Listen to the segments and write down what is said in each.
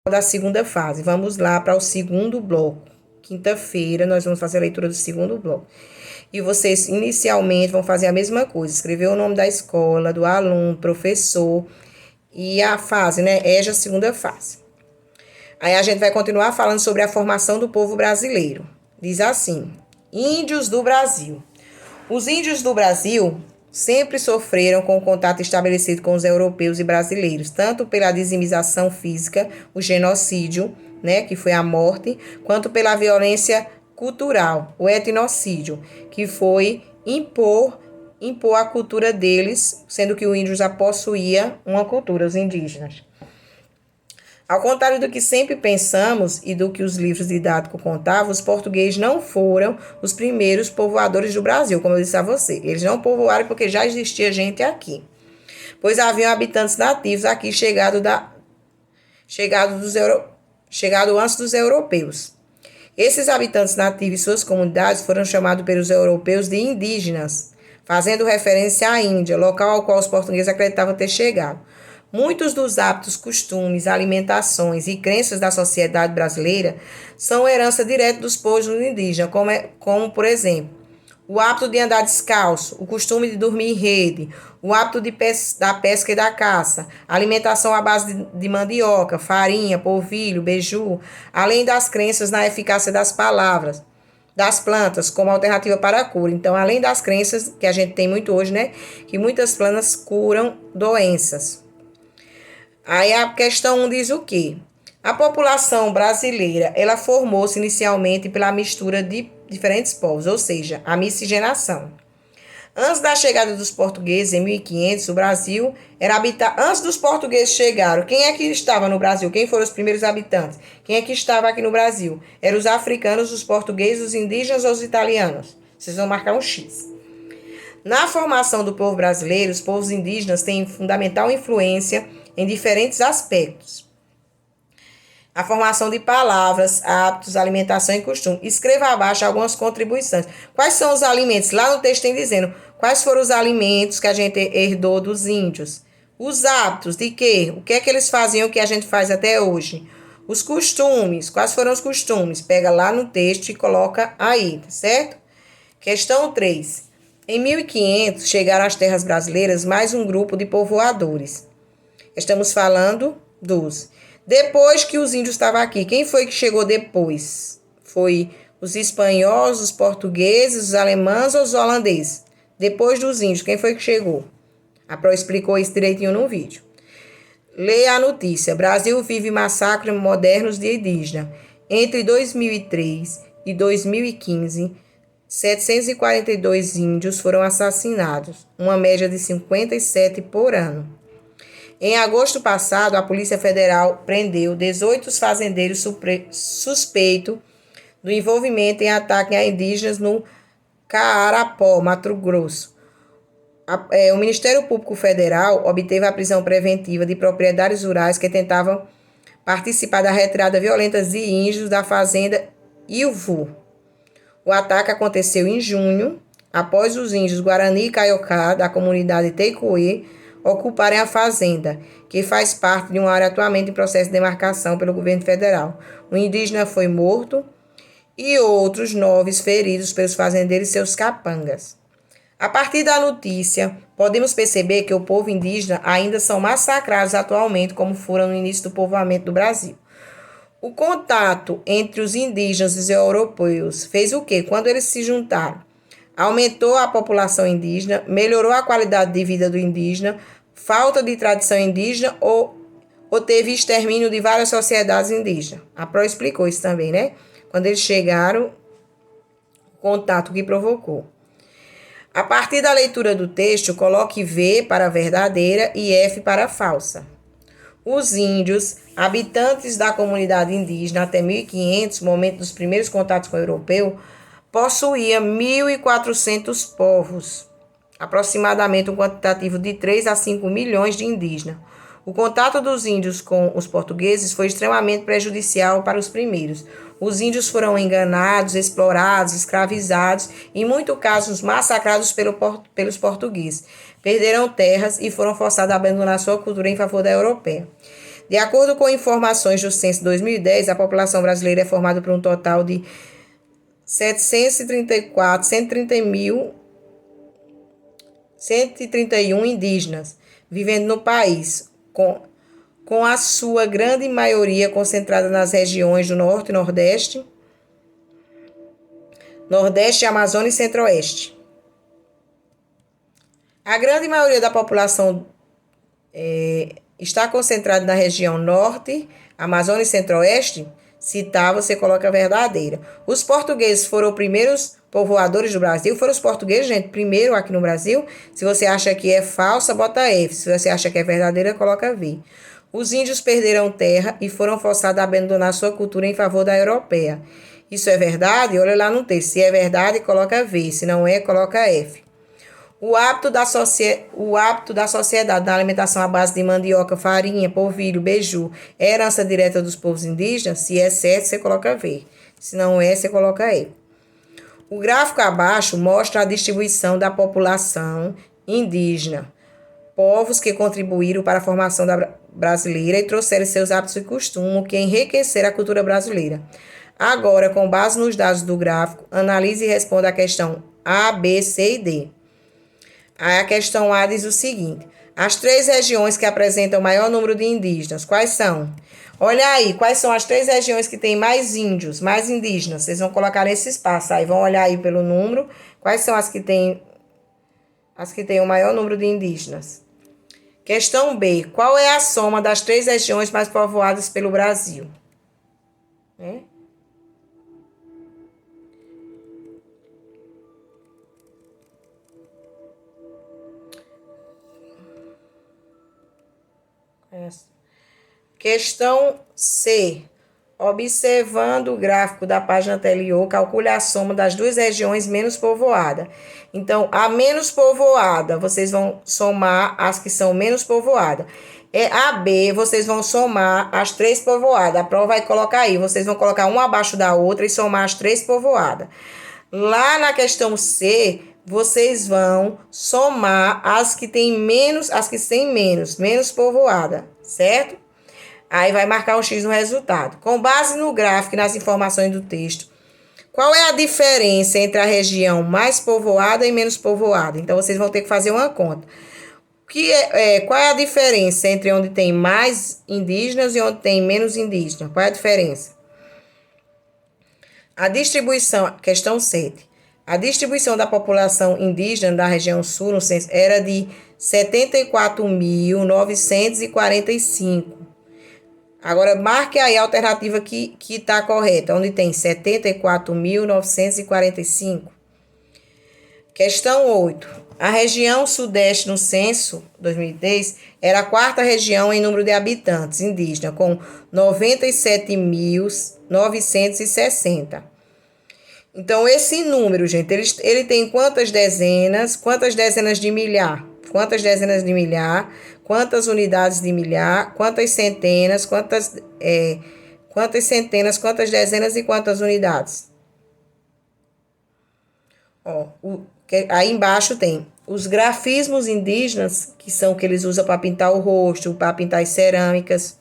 da segunda fase. Vamos lá para o segundo bloco. Quinta-feira nós vamos fazer a leitura do segundo bloco. E vocês inicialmente vão fazer a mesma coisa, escrever o nome da escola, do aluno, professor e a fase, né? EJA, segunda fase. Aí a gente vai continuar falando sobre a formação do povo brasileiro. Diz assim: Índios do Brasil. Os índios do Brasil sempre sofreram com o contato estabelecido com os europeus e brasileiros, tanto pela dizimização física, o genocídio, né, que foi a morte, quanto pela violência cultural, o etnocídio, que foi impor a cultura deles, sendo que o índio já possuía uma cultura, os indígenas. Ao contrário do que sempre pensamos e do que os livros didáticos contavam, os portugueses não foram os primeiros povoadores do Brasil, como eu disse a você. Eles não povoaram porque já existia gente aqui, pois haviam habitantes nativos aqui chegado antes dos europeus. Esses habitantes nativos e suas comunidades foram chamados pelos europeus de indígenas, fazendo referência à Índia, local ao qual os portugueses acreditavam ter chegado. Muitos dos hábitos, costumes, alimentações e crenças da sociedade brasileira são herança direta dos povos indígenas, como por exemplo, o hábito de andar descalço, o costume de dormir em rede, o hábito da pesca e da caça, alimentação à base de mandioca, farinha, polvilho, beiju, além das crenças na eficácia das palavras, das plantas como alternativa para a cura. Então, além das crenças que a gente tem muito hoje, né, que muitas plantas curam doenças. Aí a questão 1 diz o quê? A população brasileira, ela formou-se inicialmente pela mistura de diferentes povos, ou seja, a miscigenação. Antes da chegada dos portugueses, em 1500, o Brasil era habitado. Antes dos portugueses chegaram, quem é que estava no Brasil? Quem foram os primeiros habitantes? Quem é que estava aqui no Brasil? Eram os africanos, os portugueses, os indígenas ou os italianos? Vocês vão marcar um X. Na formação do povo brasileiro, os povos indígenas têm fundamental influência em diferentes aspectos. A formação de palavras, hábitos, alimentação e costume. Escreva abaixo algumas contribuições. Quais são os alimentos? Lá no texto tem dizendo quais foram os alimentos que a gente herdou dos índios. Os hábitos de quê? O que é que eles faziam que a gente faz até hoje? Os costumes. Quais foram os costumes? Pega lá no texto e coloca aí, tá certo? Questão 3. Em 1500, chegaram às terras brasileiras mais um grupo de povoadores. Estamos falando dos. Depois que os índios estavam aqui, quem foi que chegou depois? Foi os espanhóis, os portugueses, os alemães ou os holandeses? Depois dos índios, quem foi que chegou? A Pro explicou isso direitinho no vídeo. Leia a notícia. Brasil vive massacres modernos de indígena. Entre 2003 e 2015, 742 índios foram assassinados, uma média de 57 por ano. Em agosto passado, a Polícia Federal prendeu 18 fazendeiros suspeitos do envolvimento em ataque a indígenas no Carapó, Mato Grosso. O Ministério Público Federal obteve a prisão preventiva de proprietários rurais que tentavam participar da retirada violenta de índios da fazenda Ilvu. O ataque aconteceu em junho, após os índios Guarani e Caiocá, da comunidade Teicoê, ocuparem a fazenda, que faz parte de uma área atualmente em processo de demarcação pelo governo federal. O indígena foi morto e outros 9 feridos pelos fazendeiros e seus capangas. A partir da notícia, podemos perceber que o povo indígena ainda são massacrados atualmente, como foram no início do povoamento do Brasil. O contato entre os indígenas e os europeus fez o quê? Quando eles se juntaram, aumentou a população indígena, melhorou a qualidade de vida do indígena, falta de tradição indígena ou teve extermínio de várias sociedades indígenas. A Pro explicou isso também, né? Quando eles chegaram, o contato que provocou. A partir da leitura do texto, coloque V para verdadeira e F para falsa. Os índios, habitantes da comunidade indígena até 1500, momento dos primeiros contatos com o europeu, possuía 1.400 povos, aproximadamente um quantitativo de 3 a 5 milhões de indígenas. O contato dos índios com os portugueses foi extremamente prejudicial para os primeiros. Os índios foram enganados, explorados, escravizados e, em muitos casos, massacrados pelos portugueses. Perderam terras e foram forçados a abandonar sua cultura em favor da europeia. De acordo com informações do Censo 2010, a população brasileira é formada por um total de 131 indígenas vivendo no país, com a sua grande maioria concentrada nas regiões do Norte e Nordeste, Amazônia e Centro-Oeste. A grande maioria da população está concentrada na região Norte, Amazônia e Centro-Oeste. Se tá, você coloca verdadeira. Os portugueses foram os primeiros povoadores do Brasil. Foram os portugueses, gente, primeiro aqui no Brasil. Se você acha que é falsa, bota F. Se você acha que é verdadeira, coloca V. Os índios perderam terra e foram forçados a abandonar sua cultura em favor da europeia. Isso é verdade? Olha lá no texto. Se é verdade, coloca V. Se não é, coloca F. O hábito da sociedade na alimentação à base de mandioca, farinha, polvilho, beiju é herança direta dos povos indígenas? Se é certo, você coloca V. Se não é, você coloca E. O gráfico abaixo mostra a distribuição da população indígena, povos que contribuíram para a formação da brasileira e trouxeram seus hábitos e costumes que enriqueceram a cultura brasileira. Agora, com base nos dados do gráfico, analise e responda a questão A, B, C e D. Aí a questão A diz o seguinte: as 3 regiões que apresentam o maior número de indígenas, quais são? Olha aí, quais são as 3 regiões que têm mais índios, mais indígenas? Vocês vão colocar nesse espaço aí, vão olhar aí pelo número. Quais são as que têm o maior número de indígenas? Questão B: qual é a soma das 3 regiões mais povoadas pelo Brasil? Questão C. Observando o gráfico da página anterior, calcule a soma das 2 regiões menos povoadas. Então, a menos povoada, vocês vão somar as que são menos povoadas. A B, vocês vão somar as 3 povoadas. A prova vai colocar aí, vocês vão colocar uma abaixo da outra e somar as 3 povoadas. Lá na questão C, vocês vão somar as que têm menos povoada, certo? Aí vai marcar um X no resultado. Com base no gráfico e nas informações do texto, qual é a diferença entre a região mais povoada e menos povoada? Então, vocês vão ter que fazer uma conta. Qual é a diferença entre onde tem mais indígenas e onde tem menos indígenas? Qual é a diferença? A distribuição, questão 7. A distribuição da população indígena da região sul no censo era de 74.945. Agora, marque aí a alternativa que está correta, onde tem 74.945. Questão 8. A região sudeste no censo 2010 era a 4ª região em número de habitantes indígenas, com 97.960. Então, esse número, gente, ele tem quantas dezenas de milhar? Quantas dezenas de milhar? Quantas unidades de milhar? Quantas centenas? Quantas dezenas e quantas unidades? Aí embaixo tem os grafismos indígenas, que são que eles usam para pintar o rosto, para pintar as cerâmicas.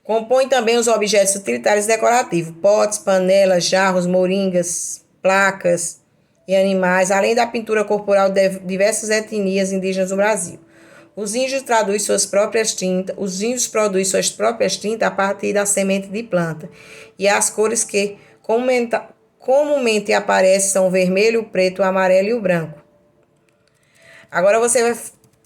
Compõe também os objetos utilitários decorativos, potes, panelas, jarros, moringas, placas e animais, além da pintura corporal de diversas etnias indígenas do Brasil. Os índios produzem suas próprias tintas a partir da semente de planta, e as cores que comumente aparecem são o vermelho, o preto, o amarelo e o branco. Agora você vai...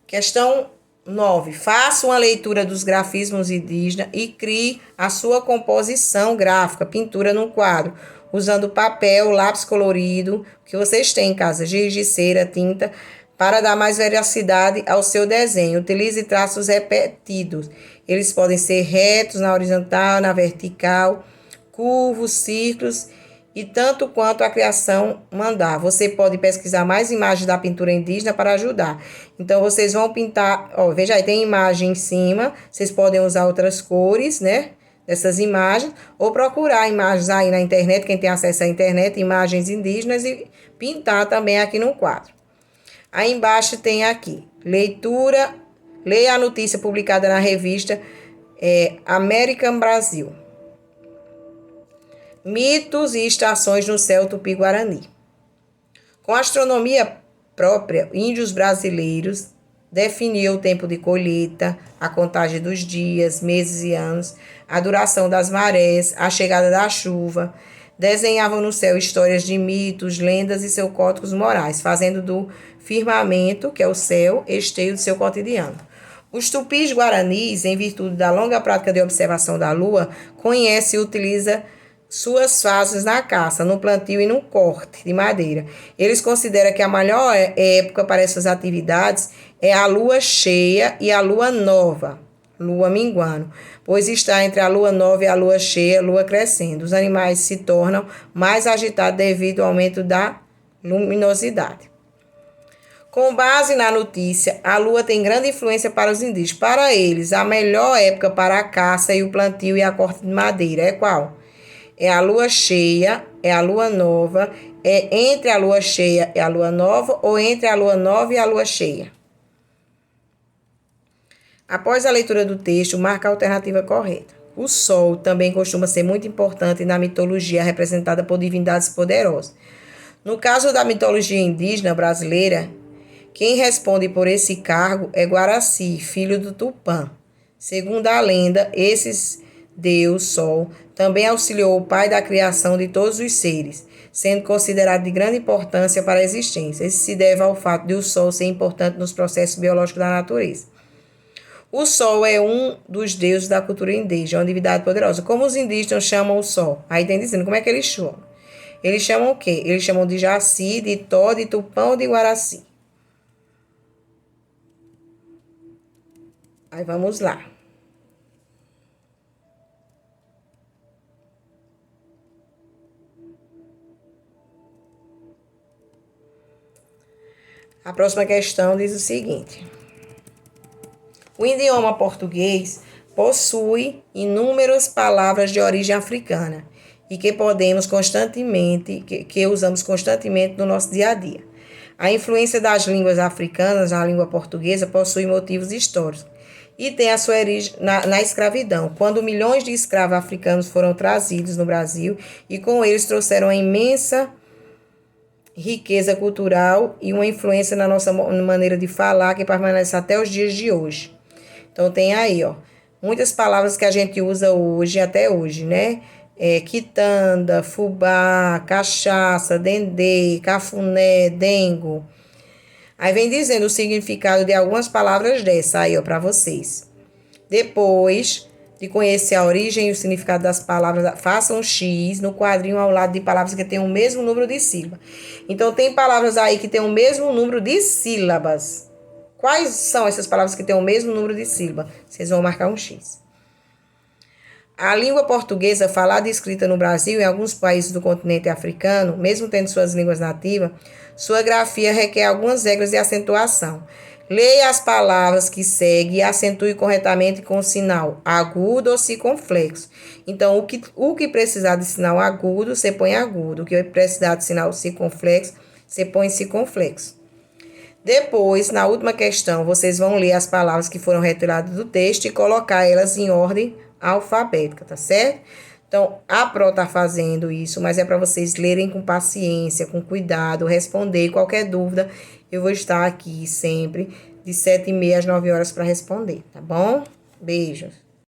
Questão 9. Faça uma leitura dos grafismos indígenas e crie a sua composição gráfica, pintura no quadro, usando papel, lápis colorido, que vocês têm em casa, giz de cera, tinta, para dar mais veracidade ao seu desenho. Utilize traços repetidos. Eles podem ser retos, na horizontal, na vertical, curvos, círculos, e tanto quanto a criação mandar. Você pode pesquisar mais imagens da pintura indígena para ajudar. Então, vocês vão pintar, veja aí, tem imagem em cima, vocês podem usar outras cores, né, dessas imagens, ou procurar imagens aí na internet, quem tem acesso à internet, imagens indígenas, e pintar também aqui no quadro. Aí embaixo tem aqui, Leia a notícia publicada na revista American Brasil. Mitos e estações no céu tupi-guarani. Com astronomia própria, índios brasileiros definiam o tempo de colheita, a contagem dos dias, meses e anos, a duração das marés, a chegada da chuva. Desenhavam no céu histórias de mitos, lendas e seus códigos morais, fazendo do firmamento, que é o céu, esteio do seu cotidiano. Os tupis guaranis, em virtude da longa prática de observação da lua, conhece e utiliza suas fases na caça, no plantio e no corte de madeira. Eles consideram que a melhor época para essas atividades é a lua cheia e a lua nova, lua minguando, pois está entre a lua nova e a lua cheia, lua crescendo. Os animais se tornam mais agitados devido ao aumento da luminosidade. Com base na notícia, a lua tem grande influência para os indígenas. Para eles, a melhor época para a caça e o plantio e a corte de madeira é qual? É a lua cheia, é a lua nova, é entre a lua cheia e a lua nova ou entre a lua nova e a lua cheia? Após a leitura do texto, marca a alternativa correta. O sol também costuma ser muito importante na mitologia representada por divindades poderosas. No caso da mitologia indígena brasileira, quem responde por esse cargo é Guaraci, filho do Tupã. Segundo a lenda, esse Deus Sol também auxiliou o pai da criação de todos os seres, sendo considerado de grande importância para a existência. Isso se deve ao fato de o Sol ser importante nos processos biológicos da natureza. O Sol é um dos deuses da cultura indígena, uma divindade poderosa. Como os indígenas chamam o Sol? Aí tem dizendo, como é que eles chamam? Eles chamam o quê? Eles chamam de Jaci, de Tó, de Tupã ou de Guaraci. Aí vamos lá. A próxima questão diz o seguinte: o idioma português possui inúmeras palavras de origem africana e que podemos constantemente, que usamos constantemente no nosso dia a dia. A influência das línguas africanas na língua portuguesa possui motivos históricos e tem a sua origem na escravidão, quando milhões de escravos africanos foram trazidos no Brasil e com eles trouxeram a imensa riqueza cultural e uma influência na nossa maneira de falar que permanece até os dias de hoje. Então tem aí, muitas palavras que a gente usa hoje, até hoje, né? Quitanda, fubá, cachaça, dendê, cafuné, dengo. Aí vem dizendo o significado de algumas palavras dessa aí, para vocês. Depois de conhecer a origem e o significado das palavras, faça um X no quadrinho ao lado de palavras que têm o mesmo número de sílabas. Então, tem palavras aí que têm o mesmo número de sílabas. Quais são essas palavras que têm o mesmo número de sílabas? Vocês vão marcar um X. A língua portuguesa, falada e escrita no Brasil e em alguns países do continente africano, mesmo tendo suas línguas nativas, sua grafia requer algumas regras de acentuação. Leia as palavras que seguem e acentue corretamente com o sinal agudo ou circunflexo. Então, o que precisar de sinal agudo, você põe agudo. O que precisar de sinal circunflexo, você põe circunflexo. Depois, na última questão, vocês vão ler as palavras que foram retiradas do texto e colocar elas em ordem alfabética, tá certo? Então, a Pro tá fazendo isso, mas é para vocês lerem com paciência, com cuidado, responder qualquer dúvida. Eu vou estar aqui sempre de 7h30 às 9 horas para responder, tá bom? Beijos.